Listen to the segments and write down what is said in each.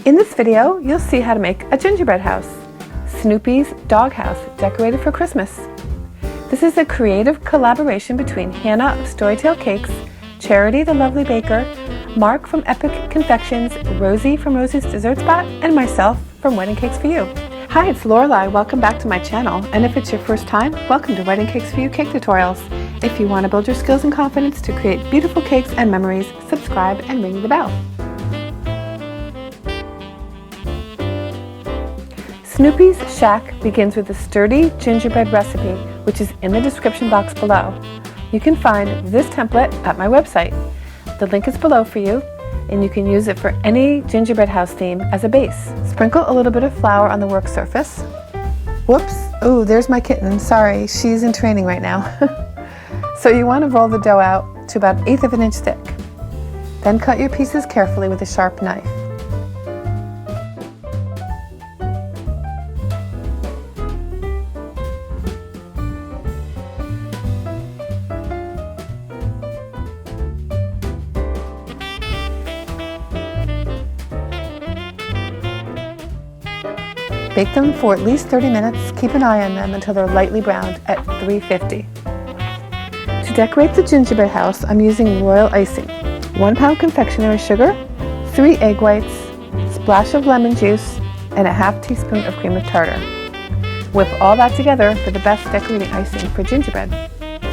In this video, you'll see how to make a gingerbread house, Snoopy's doghouse decorated for Christmas. This is a creative collaboration between Hannah of Storytale Cakes, Charity the Lovely Baker, Mark from Epic Confections, Rosie from Rosie's Dessert Spot, and myself from Wedding Cakes For You. Hi, it's Lorelei. Welcome back to my channel, and if it's your first time, welcome to Wedding Cakes For You Cake Tutorials. If you want to build your skills and confidence to create beautiful cakes and memories, subscribe and ring the bell. Snoopy's Shack begins with a sturdy gingerbread recipe, which is in the description box below. You can find this template at my website. The link is below for you, and you can use it for any gingerbread house theme as a base. Sprinkle a little bit of flour on the work surface. Whoops, oh, there's my kitten. Sorry, she's in training right now. So you want to roll the dough out to about 1/8 of an inch thick. Then cut your pieces carefully with a sharp knife. Bake them for at least 30 minutes. Keep an eye on them until they're lightly browned at 350. To decorate the gingerbread house, I'm using royal icing, 1 pound confectionery sugar, 3 egg whites, splash of lemon juice, and a 1/2 teaspoon of cream of tartar. Whip all that together for the best decorating icing for gingerbread.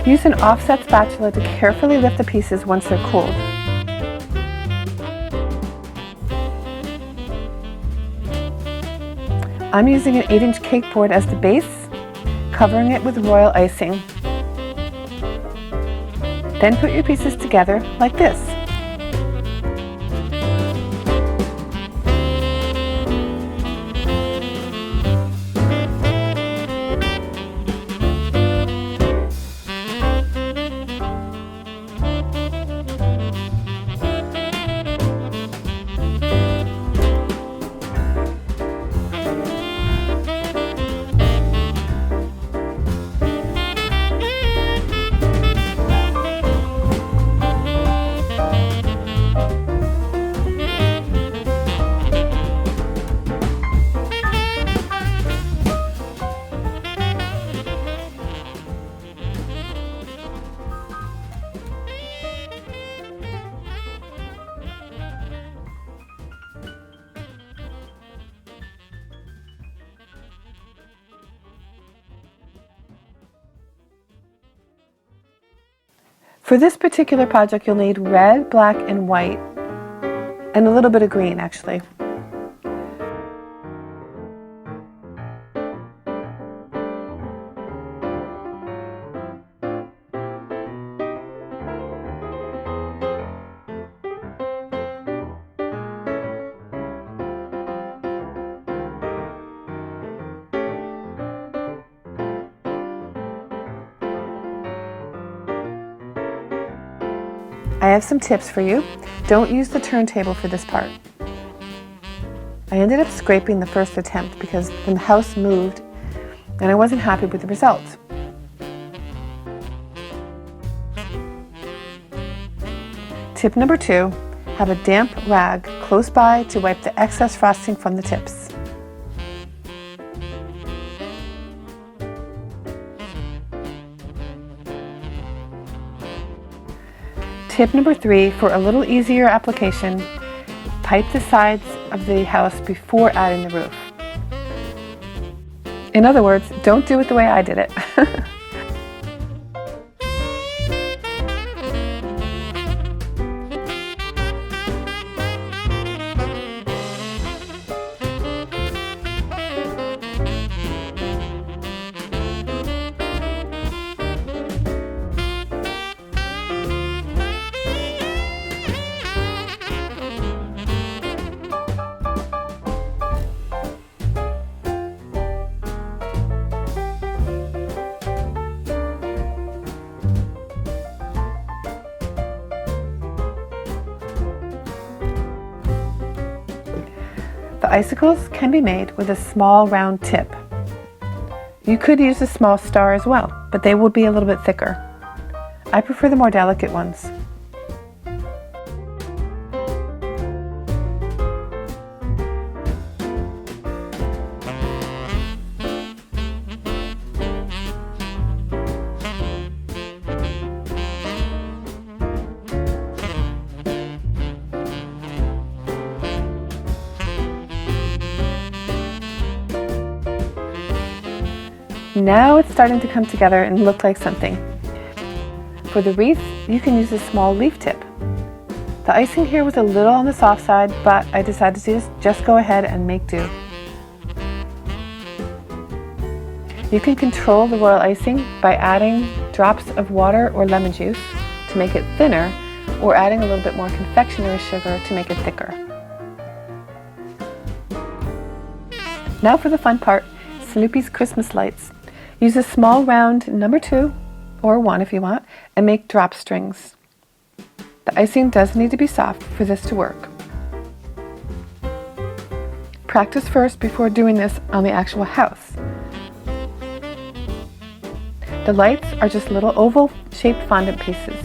Use an offset spatula to carefully lift the pieces once they're cooled. I'm using an 8-inch cake board as the base, covering it with royal icing. Then put your pieces together like this. For this particular project, you'll need red, black, and white, and a little bit of green, actually. I have some tips for you. Don't use the turntable for this part. I ended up scraping the first attempt because the house moved and I wasn't happy with the result. Tip number 2, have a damp rag close by to wipe the excess frosting from the tips. Tip number 3, for a little easier application, pipe the sides of the house before adding the roof. In other words, don't do it the way I did it. The icicles can be made with a small round tip. You could use a small star as well, but they will be a little bit thicker. I prefer the more delicate ones. Now it's starting to come together and look like something. For the wreath, you can use a small leaf tip. The icing here was a little on the soft side, but I decided to just go ahead and make do. You can control the royal icing by adding drops of water or lemon juice to make it thinner, or adding a little bit more confectionery sugar to make it thicker. Now for the fun part, Snoopy's Christmas lights. Use a small round number 2, or 1 if you want, and make drop strings. The icing does need to be soft for this to work. Practice first before doing this on the actual house. The lights are just little oval-shaped fondant pieces.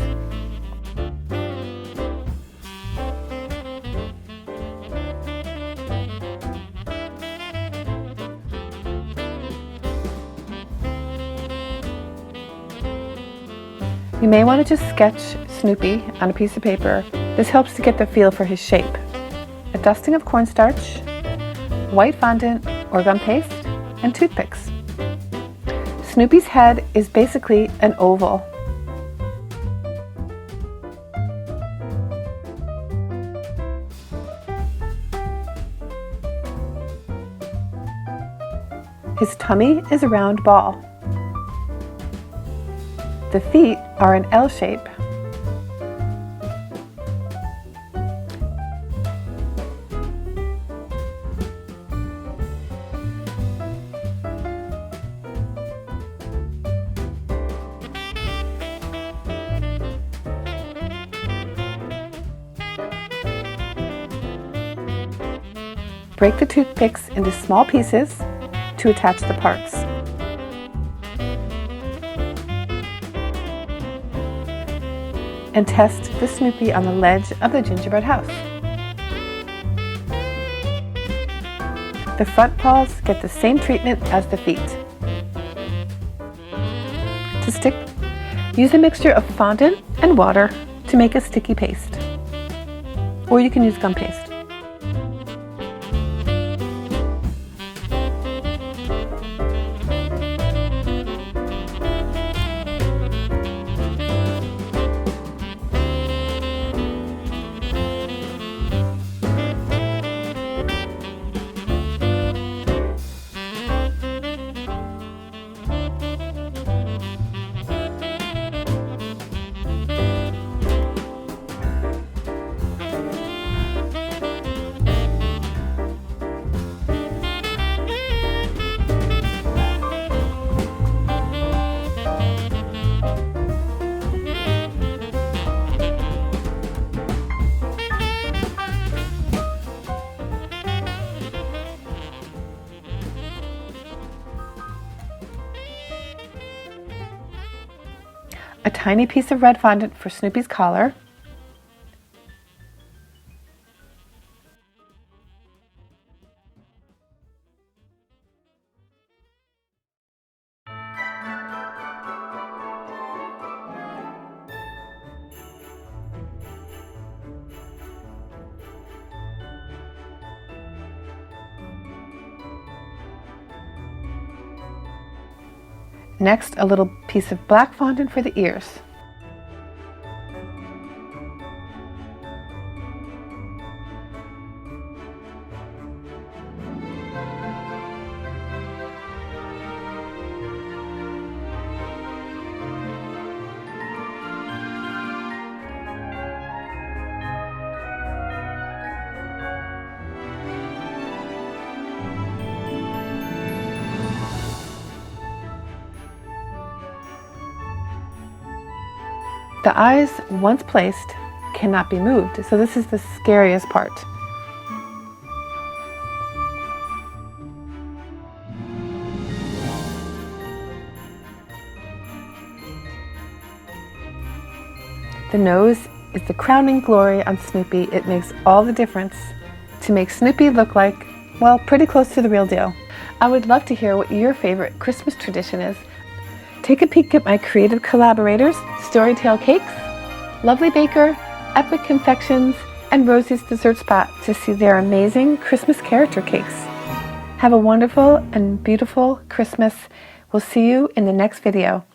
You may want to just sketch Snoopy on a piece of paper. This helps to get the feel for his shape. A dusting of cornstarch, white fondant or gum paste, and toothpicks. Snoopy's head is basically an oval. His tummy is a round ball. The feet are an L shape. Break the toothpicks into small pieces to attach the parts. And test the Snoopy on the ledge of the gingerbread house. The front paws get the same treatment as the feet. To stick, use a mixture of fondant and water to make a sticky paste. Or you can use gum paste. A tiny piece of red fondant for Snoopy's collar, next a little piece of black fondant for the ears. The eyes, once placed, cannot be moved, so this is the scariest part. The nose is the crowning glory on Snoopy. It makes all the difference to make Snoopy look like, well, pretty close to the real deal. I would love to hear what your favorite Christmas tradition is. Take a peek at my creative collaborators, Storytale Cakes, Lovely Baker, Epic Confections, and Rosie's Dessert Spot to see their amazing Christmas character cakes. Have a wonderful and beautiful Christmas We'll see you in the next video.